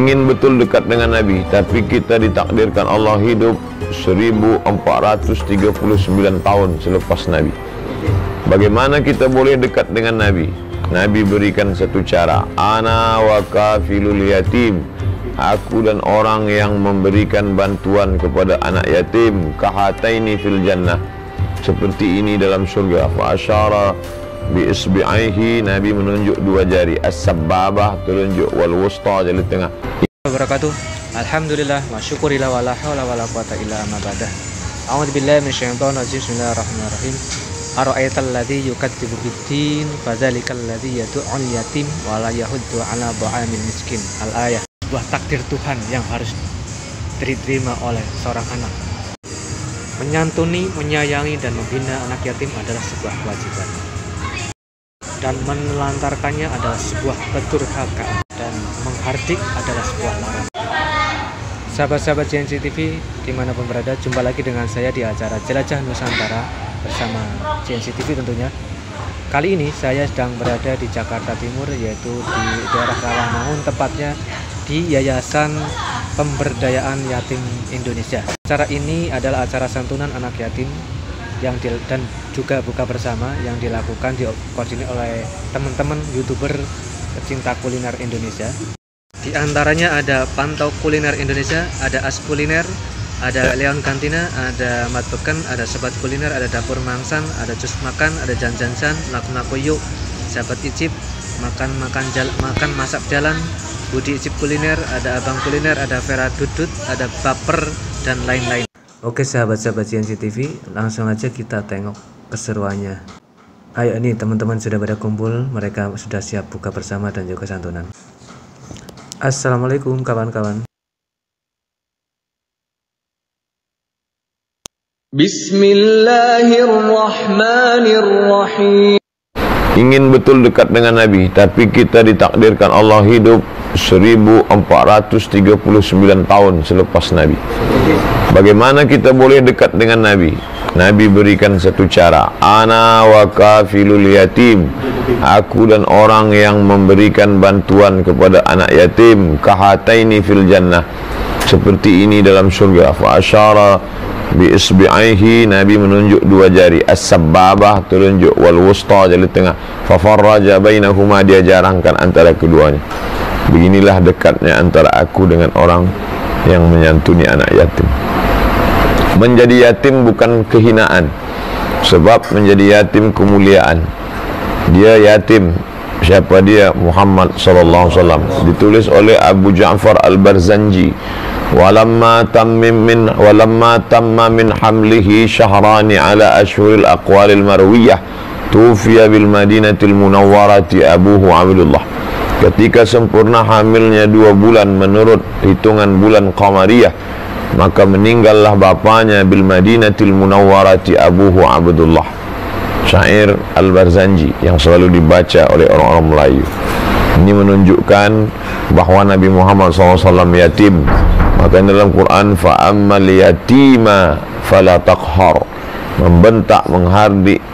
ingin betul dekat dengan Nabi, tapi kita ditakdirkan Allah hidup 1439 tahun selepas Nabi. Bagaimana kita boleh dekat dengan Nabi? Nabi berikan satu cara, ana wa kafilul yatim, aku dan orang yang memberikan bantuan kepada anak yatim, kahataini fil jannah, seperti ini dalam surga. Fa asyara bi isbi'aihi, Nabi menunjuk dua jari, as-sababah telunjuk, wal wusta jari tengah. Wabarakatuh. Alhamdulillah wa syukurillah wa la haula wa la quwata illa ma badah. A'udzu billahi minasyaitonir rajim. Bismillahirrahmanirrahim. Ara'aital ladzi yukadzibu biddin fadzalikal ladzi yad'ul yatim wa la yahuddu 'ala dha'amil miskin. Al-ayah. Sebuah takdir Tuhan yang harus diterima oleh seorang anak. Menyantuni, menyayangi dan membina anak yatim adalah sebuah kewajiban, dan menelantarkannya adalah sebuah kedurhakaan, dan menghardik adalah sebuah larangan. Sahabat-sahabat JNC TV dimanapun berada, jumpa lagi dengan saya di acara Jelajah Nusantara bersama JNC TV tentunya. Kali ini saya sedang berada di Jakarta Timur, yaitu di daerah Rawamangun, tepatnya di Yayasan Pemberdayaan Yatim Indonesia. Acara ini adalah acara santunan anak yatim dan juga buka bersama yang dilakukan dikoordinir oleh teman-teman YouTuber pecinta kuliner Indonesia. Di antaranya ada Pantau Kuliner Indonesia, ada As Kuliner, ada Leon Kantina, ada Mat Beken, ada Sobat Kuliner, ada Dapur Mangsan, ada Jus Makan, ada Jan-Jansan, Laku-Laku Yuk, Sahabat Icip, Makan Masak Jalan, Budi Icip Kuliner, ada Abang Kuliner, ada Vera Dudut, ada Baper, dan lain-lain. Oke sahabat-sahabat JNC TV, langsung aja kita tengok keseruannya. Ayo nih, teman-teman sudah pada kumpul, mereka sudah siap buka bersama dan juga santunan. Assalamualaikum kawan-kawan. Bismillahirrahmanirrahim. Ingin betul dekat dengan Nabi, tapi kita ditakdirkan Allah hidup 1439 tahun selepas Nabi. Bagaimana kita boleh dekat dengan Nabi? Nabi berikan satu cara, ana wa kafilul yatim, aku dan orang yang memberikan bantuan kepada anak yatim, kahataini fil jannah, seperti ini dalam surga. Fa asyara bi isbi'aihi, Nabi menunjuk dua jari, as-sababah telunjuk, wal wusta jari tengah, fa farraja bainahuma, dia jarangkan antara keduanya. Beginilah dekatnya antara aku dengan orang yang menyantuni anak yatim. Menjadi yatim bukan kehinaan, sebab menjadi yatim kemuliaan. Dia yatim, siapa dia? Muhammad sallallahu alaihi wasallam. Ditulis oleh Abu Ja'far Al-Barzanji. Walamma tamma min hamlihi syahrani ala ashhuril aqwalil marwiyah tufiya bil madinatil munawwarati abuhu Abdullah. Ketika sempurna hamilnya 2 bulan menurut hitungan bulan Qamariyah, maka meninggallah bapaknya bil Madinatil Munawwarati abuhu Abdullah. Syair Al-Barzanji yang selalu dibaca oleh orang-orang Melayu. Ini menunjukkan bahwa Nabi Muhammad SAW yatim. Maka dalam Quran, fa'ammal yatima fala taqhar, membentak, menghardik,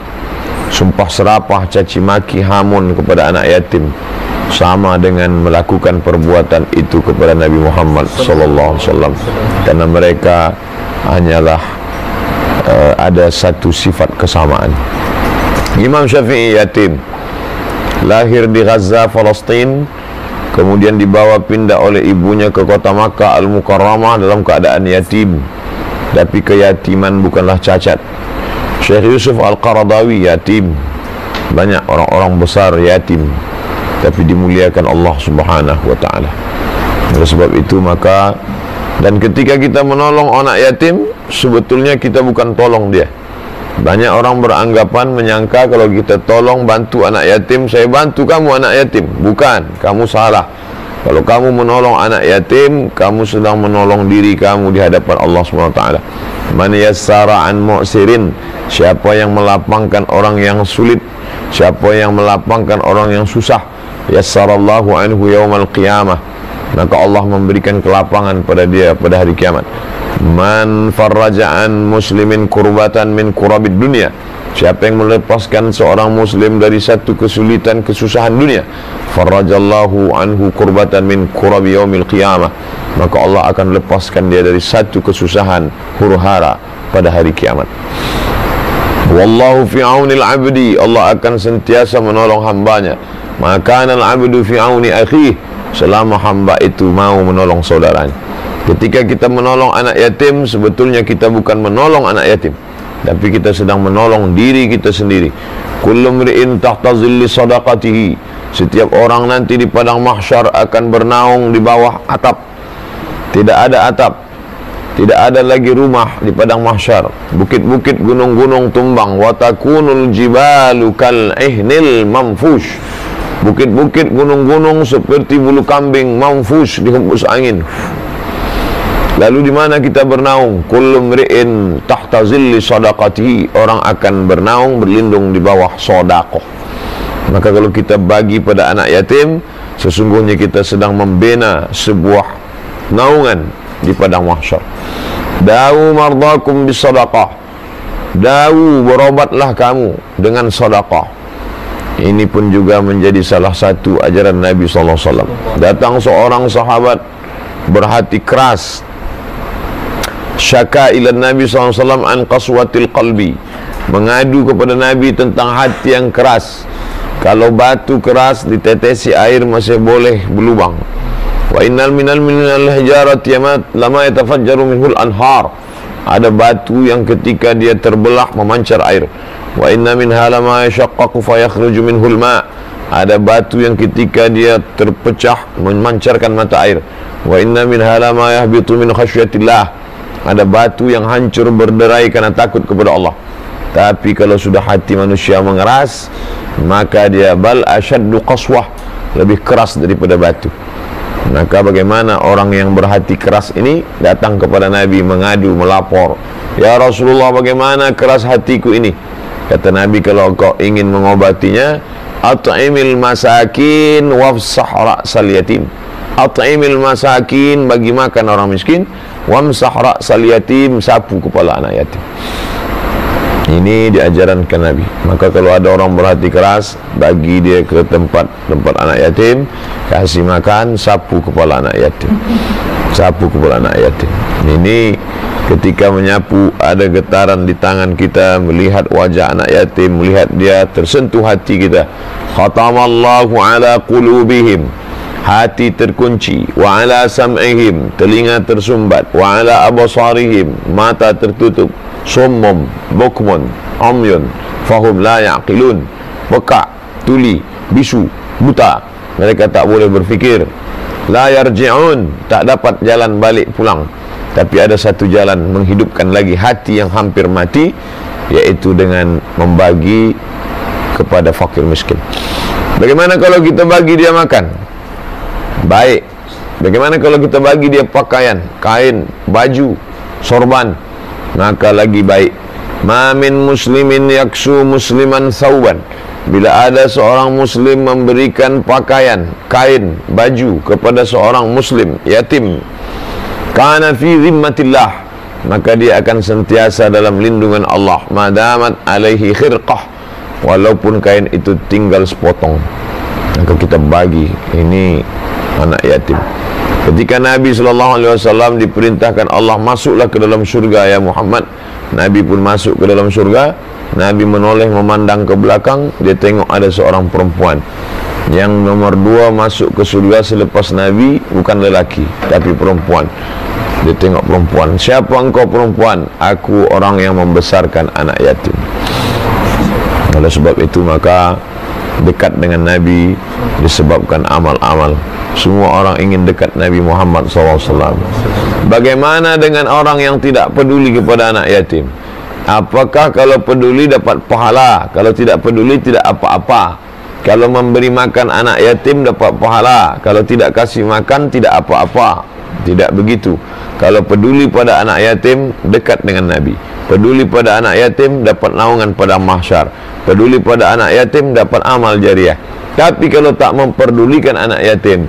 sumpah serapah, caci maki, hamun kepada anak yatim, sama dengan melakukan perbuatan itu kepada Nabi Muhammad SAW, karena mereka hanyalah ada satu sifat kesamaan. Imam Syafi'i yatim, lahir di Gaza, Palestina, kemudian dibawa pindah oleh ibunya ke kota Makkah Al-Mukarramah dalam keadaan yatim, tapi keyatiman bukanlah cacat. Syekh Yusuf Al-Qaradawi yatim, banyak orang-orang besar yatim, tapi dimuliakan Allah Subhanahu wa ta'ala. Oleh sebab itu maka, dan ketika kita menolong anak yatim, sebetulnya kita bukan tolong dia. Banyak orang beranggapan, menyangka kalau kita tolong, bantu anak yatim, saya bantu kamu anak yatim. Bukan, kamu salah. Kalau kamu menolong anak yatim, kamu sedang menolong diri kamu di hadapan Allah Subhanahu wa ta'ala. Man yassara an mu'sirin, siapa yang melapangkan orang yang sulit, siapa yang melapangkan orang yang susah, yassarallahu anhu yaumal qiyamah, maka Allah memberikan kelapangan pada dia pada hari kiamat. Man farraja an muslimin kurbatan min kurabid dunia, Siapa yang melepaskan seorang muslim dari satu kesulitan, kesusahan dunia, farajallahu anhu kurbatan min kurabi yaumil qiyamah, maka Allah akan lepaskan dia dari satu kesusahan huru-hara pada hari kiamat. Wallahu fi aunil abdi, Allah akan sentiasa menolong hambanya. Maka al abdu fi auni akhihi, selama hamba itu mau menolong saudaranya. Ketika kita menolong anak yatim, sebetulnya kita bukan menolong anak yatim, tapi kita sedang menolong diri kita sendiri. Kullu mri'in tahta zilli sadaqatihi, setiap orang nanti di padang mahsyar akan bernaung di bawah atap. Tidak ada atap, tidak ada lagi rumah di padang mahsyar. Bukit-bukit, gunung-gunung tumbang. Wa takunul jibalu kal ihnil manfush, bukit-bukit, gunung-gunung seperti bulu kambing manfush, dihembus angin. Lalu di mana kita bernaung? Kullu mri'in tahta zilli sadaqatihi, orang akan bernaung, berlindung di bawah sedekah. Maka kalau kita bagi pada anak yatim, sesungguhnya kita sedang membina sebuah naungan di padang mahsyar. Da'u mardakum bis sadaqah, da'u, berobatlah kamu dengan sedekah. Ini pun juga menjadi salah satu ajaran Nabi SAW. Datang seorang sahabat berhati keras, syaka ila Nabi SAW an qaswatil qalbi, mengadu kepada Nabi tentang hati yang keras. Kalau batu keras ditetesi air masih boleh berlubang. Wa innal minal hijarati lama yatafajjaru minhul anhar, ada batu yang ketika dia terbelah memancar air. Wa inna minha lama yashaqqaqu fayakhruju minhul ma, ada batu yang ketika dia terpecah memancarkan mata air. Wa inna minha lama yahbitu min khasyatillah, ada batu yang hancur berderai karena takut kepada Allah. Tapi kalau sudah hati manusia mengeras, maka dia bal asyaddu qaswah, lebih keras daripada batu. Maka bagaimana orang yang berhati keras ini datang kepada Nabi mengadu, melapor, ya Rasulullah, bagaimana keras hatiku ini? Kata Nabi, kalau kau ingin mengobatinya, at'imil masakin wafsah ra'sal yatim. At'imil masakin, bagi makan orang miskin, wamsah ra'sal yatim, sapu kepala anak yatim. Ini diajarankan Nabi. Maka kalau ada orang berhati keras, bagi dia ke tempat anak yatim, kasih makan, sapu kepala anak yatim. Sapu kepala anak yatim. Ini ketika menyapu ada getaran di tangan kita, melihat wajah anak yatim, melihat dia, tersentuh hati kita. Khatamallahu ala qulubihim, hati terkunci. Wa ala sam'ihim, telinga tersumbat. Wa ala abasarihim, mata tertutup. Summum, bukmun, umyun, fahum la yaqilun, pekak, tuli, bisu, buta, mereka tak boleh berfikir. La yarji'un, tak dapat jalan balik pulang. Tapi ada satu jalan menghidupkan lagi hati yang hampir mati, yaitu dengan membagi kepada fakir miskin. Bagaimana kalau kita bagi dia makan? Baik. Bagaimana kalau kita bagi dia pakaian, kain, baju, sorban? Maka lagi baik. Ma min muslimin yaksu musliman thawban, bila ada seorang muslim memberikan pakaian, kain, baju kepada seorang muslim yatim, kana fi zimmatillah, maka dia akan sentiasa dalam lindungan Allah. Madamat alaihi khirqah, walaupun kain itu tinggal sepotong, maka kita bagi. Ini anak yatim. Ketika Nabi SAW diperintahkan Allah, masuklah ke dalam syurga ya Muhammad, Nabi pun masuk ke dalam syurga. Nabi menoleh memandang ke belakang, dia tengok ada seorang perempuan. Yang nomor 2 masuk ke surga selepas Nabi bukan lelaki, tapi perempuan. Dia tengok perempuan. Siapa engkau perempuan? Aku orang yang membesarkan anak yatim. Oleh sebab itu maka dekat dengan Nabi disebabkan amal-amal. Semua orang ingin dekat Nabi Muhammad SAW. Bagaimana dengan orang yang tidak peduli kepada anak yatim? Apakah kalau peduli dapat pahala? Kalau tidak peduli tidak apa-apa. Kalau memberi makan anak yatim dapat pahala, kalau tidak kasih makan tidak apa-apa. Tidak begitu. Kalau peduli pada anak yatim, dekat dengan Nabi. Peduli pada anak yatim, dapat naungan pada mahsyar. Peduli pada anak yatim, dapat amal jariah. Tapi kalau tak memperdulikan anak yatim,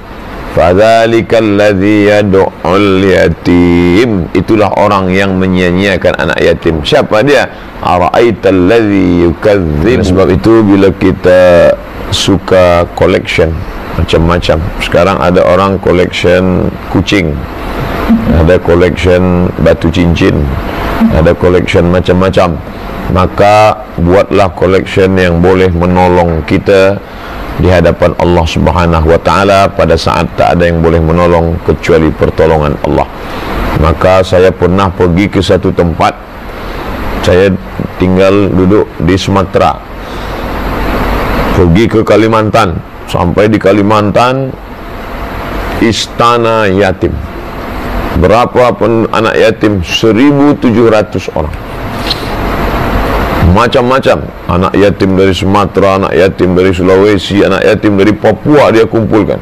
Fadzalikal ladzi yad'ul yatim. Itulah orang yang menyia-nyiakan anak yatim. Siapa dia? Ara'aital ladzi yukadzdzib. Sebab itu bila kita suka collection macam-macam. Sekarang ada orang collection kucing, ada collection batu cincin, ada collection macam-macam. Maka buatlah collection yang boleh menolong kita di hadapan Allah Subhanahu wa taala pada saat tak ada yang boleh menolong kecuali pertolongan Allah. Maka saya pernah pergi ke satu tempat, saya tinggal duduk di Sumatera, pergi ke Kalimantan. Sampai di Kalimantan, istana yatim. Berapa pun anak yatim? 1.700 orang. Macam-macam anak yatim dari Sumatera, anak yatim dari Sulawesi, anak yatim dari Papua dia kumpulkan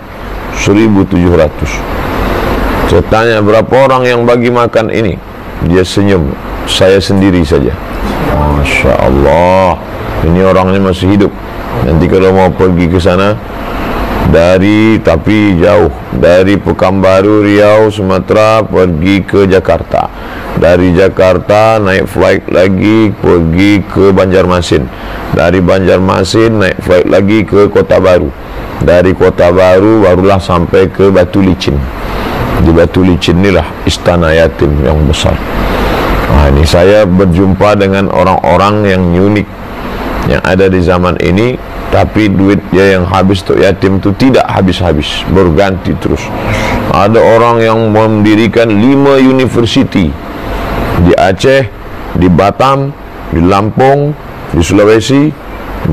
1.700. Saya tanya berapa orang yang bagi makan ini, dia senyum, saya sendiri saja. Masya Allah, ini orangnya masih hidup. Nanti kalau mau pergi ke sana, tapi jauh, dari Pekanbaru, Riau, Sumatera pergi ke Jakarta, dari Jakarta naik flight lagi pergi ke Banjarmasin, dari Banjarmasin naik flight lagi ke Kota Baru, dari Kota Baru barulah sampai ke Batu Licin. Di Batu Licin inilah istana yatim yang besar. Ini saya berjumpa dengan orang-orang yang unik yang ada di zaman ini, tapi duit dia yang habis untuk yatim itu tidak habis-habis, berganti terus. Ada orang yang mendirikan 5 university di Aceh, di Batam, di Lampung, di Sulawesi.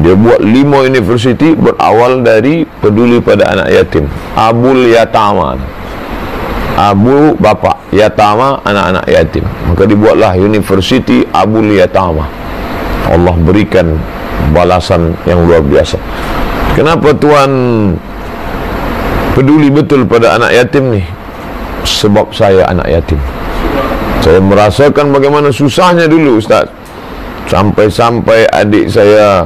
Dia buat 5 university berawal dari peduli pada anak yatim. Abul Yatama, Abu bapak, Yatama anak-anak yatim. Maka dibuatlah university Abul Yatama. Allah berikan balasan yang luar biasa. Kenapa Tuhan peduli betul pada anak yatim ni? Sebab saya anak yatim. Saya merasakan bagaimana susahnya dulu, Ustaz. Sampai-sampai adik saya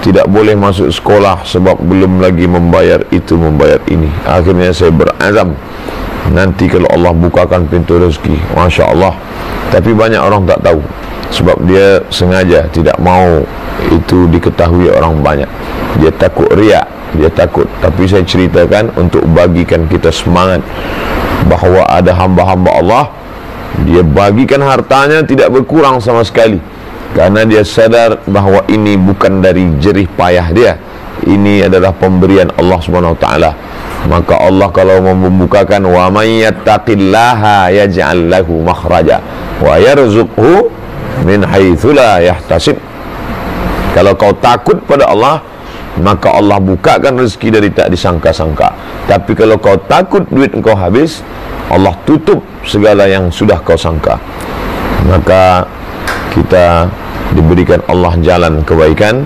tidak boleh masuk sekolah sebab belum lagi membayar itu, membayar ini. Akhirnya saya berazam, nanti kalau Allah bukakan pintu rezeki, Masya Allah. Tapi banyak orang tak tahu, sebab dia sengaja tidak mau itu diketahui orang banyak. Dia takut riak, dia takut. Tapi saya ceritakan untuk bagikan kita semangat bahawa ada hamba-hamba Allah, dia bagikan hartanya tidak berkurang sama sekali, karena dia sadar bahawa ini bukan dari jerih payah dia, ini adalah pemberian Allah Subhanahu wa taala. Maka Allah kalau membukakan, wa may yattaqillaha yaj'al lahu makhraja wa yarzuqhu min haitsu la yahtasib. Kalau kau takut pada Allah, maka Allah bukakan rezeki dari tak disangka-sangka. Tapi kalau kau takut duit kau habis, Allah tutup segala yang sudah kau sangka. Maka kita diberikan Allah jalan kebaikan.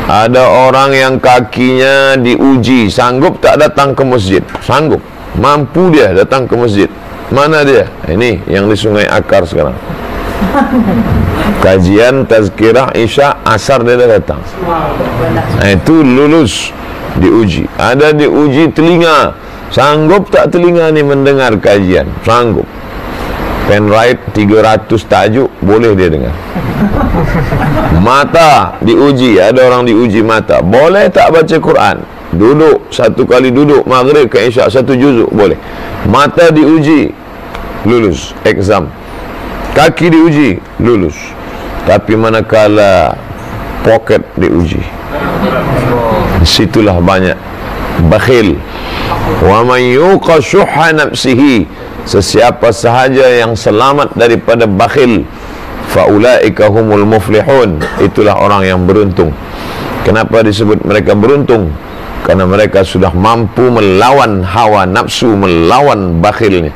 Ada orang yang kakinya diuji, sanggup tak datang ke masjid? Sanggup, mampu dia datang ke masjid. Mana dia? Ini yang di Sungai Akar sekarang. Kajian tazkirah Isya, asar dia dah datang. Itu lulus, diuji. Ada diuji telinga, sanggup tak telinga ni mendengar kajian? Sanggup. Penrite 300 tajuk boleh dia dengar. Mata diuji, ada orang diuji mata, boleh tak baca Quran? Duduk, satu kali duduk maghrib ke Isya, 1 juzuk boleh. Mata diuji, lulus exam. Kaki diuji, lulus. Tapi manakala poket diuji, situlah banyak bakhil. Wa man yuqa syuhha nafsihi, sesiapa sahaja yang selamat daripada bakhil, faulaika humul muflihun, itulah orang yang beruntung. Kenapa disebut mereka beruntung? Karena mereka sudah mampu melawan hawa nafsu, melawan bakhilnya.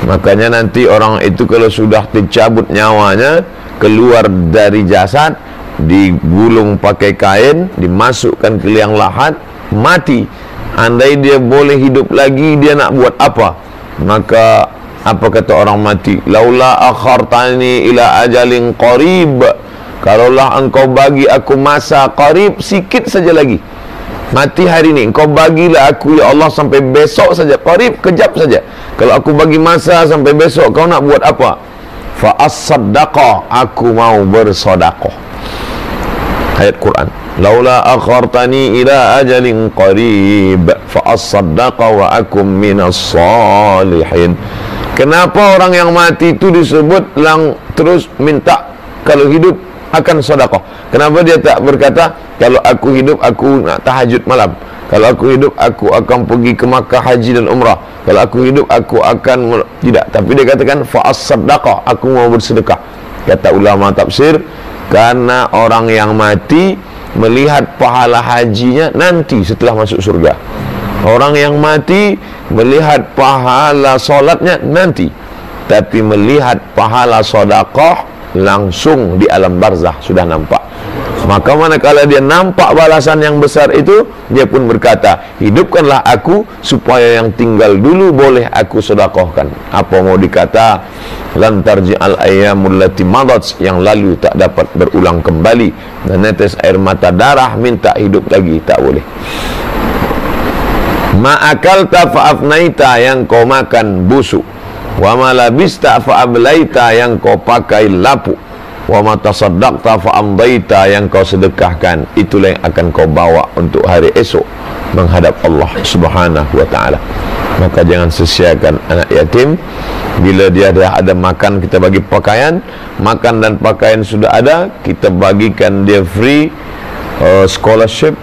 Makanya nanti orang itu kalau sudah dicabut nyawanya, keluar dari jasad, digulung pakai kain, dimasukkan ke liang lahat, mati. Andai dia boleh hidup lagi, dia nak buat apa? Maka apa kata orang mati? Laula akhartani ila ajalin qarib, kalaulah engkau bagi aku masa qarib, sikit saja lagi, Mati hari ini, engkau bagilah aku ya Allah sampai besok saja, qarib, kejap saja. Kalau aku bagi masa sampai besok, kau nak buat apa? Fa as-saddaqa, aku mau bersedekah. Ayat Quran. Laula akhartani ila ajalin qarib fa as-saddaqa wa akum minas salihin. Kenapa orang yang mati itu disebut terus minta kalau hidup akan sedekah? Kenapa dia tak berkata kalau aku hidup aku nak tahajud malam, kalau aku hidup aku akan pergi ke Makkah haji dan umrah, kalau aku hidup aku akan tidak, tapi dia katakan fa as-saddaqa, aku mau bersedekah. Kata ulama tafsir, karena orang yang mati melihat pahala hajinya nanti setelah masuk surga. Orang yang mati melihat pahala solatnya nanti, tapi melihat pahala sedekah langsung di alam barzah sudah nampak. Maka manakala dia nampak balasan yang besar itu, dia pun berkata, hidupkanlah aku supaya yang tinggal dulu boleh aku sedekahkan. Apa mau dikata? Lan tarji'al ayyamul lati madat, yang lalu tak dapat berulang kembali. Dan netes air mata darah minta hidup lagi tak boleh. Ma'akalta fa'afnaita, yang kau makan busuk. Wa ma labista fa'ablaita, yang kau pakai lapuk. Wa ma tasaddaqta fa'amdaita, yang kau sedekahkan, itulah yang akan kau bawa untuk hari esok menghadap Allah Subhanahu wa ta'ala. Maka jangan sia-siakan anak yatim. Bila dia dah ada makan, kita bagi pakaian. Makan dan pakaian sudah ada, kita bagikan dia free scholarship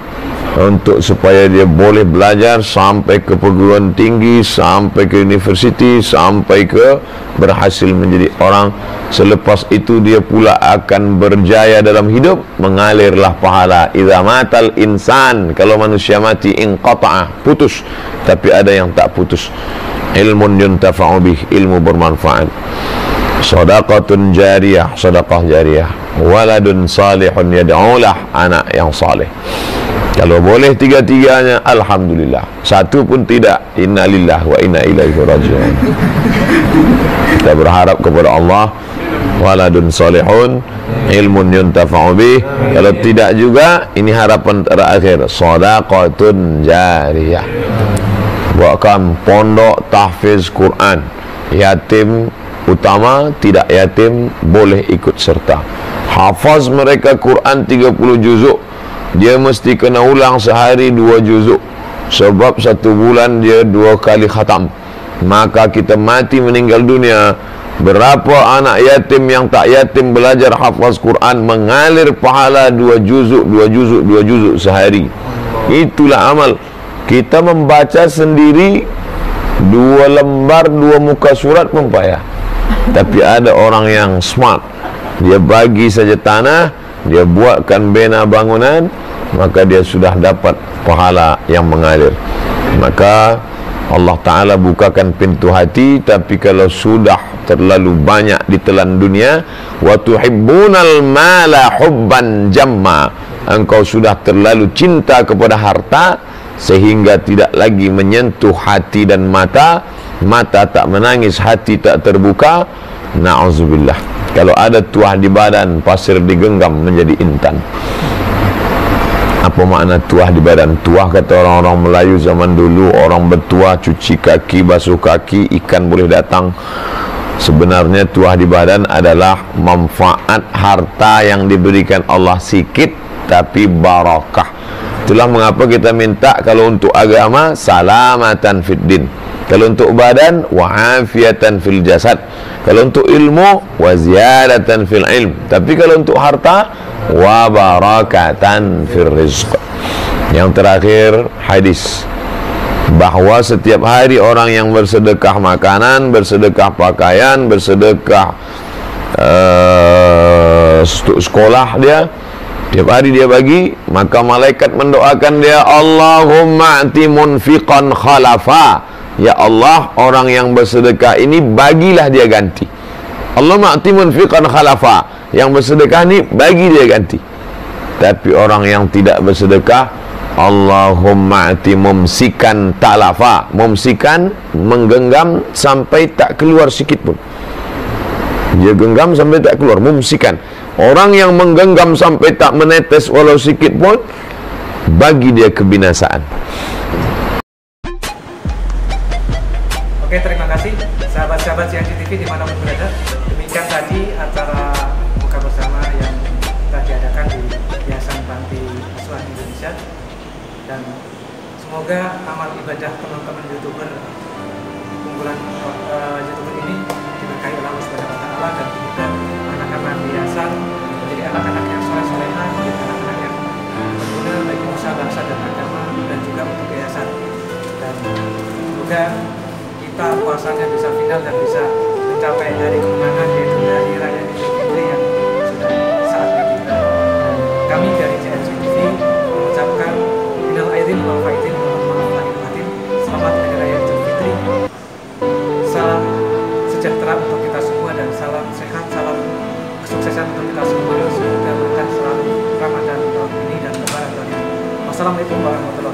untuk supaya dia boleh belajar sampai ke perguruan tinggi, sampai ke universiti, sampai ke berhasil menjadi orang. Selepas itu dia pula akan berjaya dalam hidup, mengalirlah pahala. Idza matal insan, kalau manusia mati, inqata'a, putus. Tapi ada yang tak putus. Ilmun yuntafa'u bih, ilmu bermanfaat. Shadaqatun jariyah, sedekah jariyah. Waladun salihun yad'ulah, anak yang saleh. Kalau boleh tiga-tiganya, alhamdulillah. Satu pun tidak, innalillah wa inna ilaihi raji'un. Kita berharap kepada Allah, waladun salihun, ilmun yuntafa'u bih. Kalau tidak juga, ini harapan terakhir, shadaqatun jariyah. Buatkan pondok tahfiz Quran. Yatim utama, tidak yatim boleh ikut serta. Hafaz mereka Quran 30 juzuk, dia mesti kena ulang sehari 2 juzuk, sebab 1 bulan dia 2 kali khatam. Maka kita mati meninggal dunia, berapa anak yatim yang tak yatim belajar hafaz Quran, mengalir pahala 2 juzuk, 2 juzuk, 2 juzuk sehari. Itulah amal. Kita membaca sendiri 2 lembar 2 muka surat pun payah. Tapi ada orang yang smart, dia bagi saja tanah, dia buatkan bena bangunan, maka dia sudah dapat pahala yang mengalir. Maka Allah Ta'ala bukakan pintu hati. Tapi kalau sudah terlalu banyak ditelan dunia, wa tuhibbunal mala hubban jamma, engkau sudah terlalu cinta kepada harta sehingga tidak lagi menyentuh hati dan mata. Mata tak menangis, hati tak terbuka. Na'udzubillah. Kalau ada tuah di badan, pasir digenggam menjadi intan. Apa makna tuah di badan? Tuah kata orang-orang Melayu zaman dulu, orang bertuah, cuci kaki, basuh kaki, ikan boleh datang. Sebenarnya tuah di badan adalah manfaat harta yang diberikan Allah sikit tapi barakah. Itulah mengapa kita minta kalau untuk agama salamatan fid din, kalau untuk badan wa'afiatan fil jasad, kalau untuk ilmu wa ziyadatan fil ilm, tapi kalau untuk harta wa barakatan fil rizq. Yang terakhir hadis bahawa setiap hari orang yang bersedekah makanan, bersedekah pakaian, bersedekah sekolah dia, tiap hari dia bagi, maka malaikat mendoakan dia, Allahumma ati munfiqan khalafa, ya Allah, orang yang bersedekah ini bagilah dia ganti. Allahumma ati munfiqan khalafa, yang bersedekah ni bagi dia ganti. Tapi orang yang tidak bersedekah, Allahumma ati mumsikan talafa, mumsikan menggenggam sampai tak keluar sikit pun. Dia genggam sampai tak keluar, mumsikan. Orang yang menggenggam sampai tak menetes walau sikit pun, bagi dia kebinasaan. Oke, terima kasih sahabat-sahabat CNC TV dimanapun berada. Demikian tadi acara buka bersama yang telah diadakan di Yayasan Panti Asuhan Indonesia, dan semoga amal ibadah teman-teman YouTuber unggulan YouTuber ini diberkahi oleh Allah Subhanahu wa Ta'ala, dan juga anak-anak yayasan menjadi anak-anak yang soleh-solehan, menjadi anak-anak yang berguna bagi nusa, bangsa dan agama, dan juga untuk yayasan. Dan semoga kita puasanya bisa final dan bisa mencapai hari kemenangan, yaitu hari raya Idul Fitri yang sudah saatnya tiba. Dan kami dari CNC TV mengucapkan minal aidin wal faizin, mohon maaf lahir batin, selamat hari raya Idul Fitri. Salam sejahtera untuk kita semua, dan salam sehat, salam kesuksesan untuk kita semua. Semoga berkah selalu Ramadan tahun ini dan Lebaran tahun ini. Wassalamualaikum warahmatullahi wabarakatuh.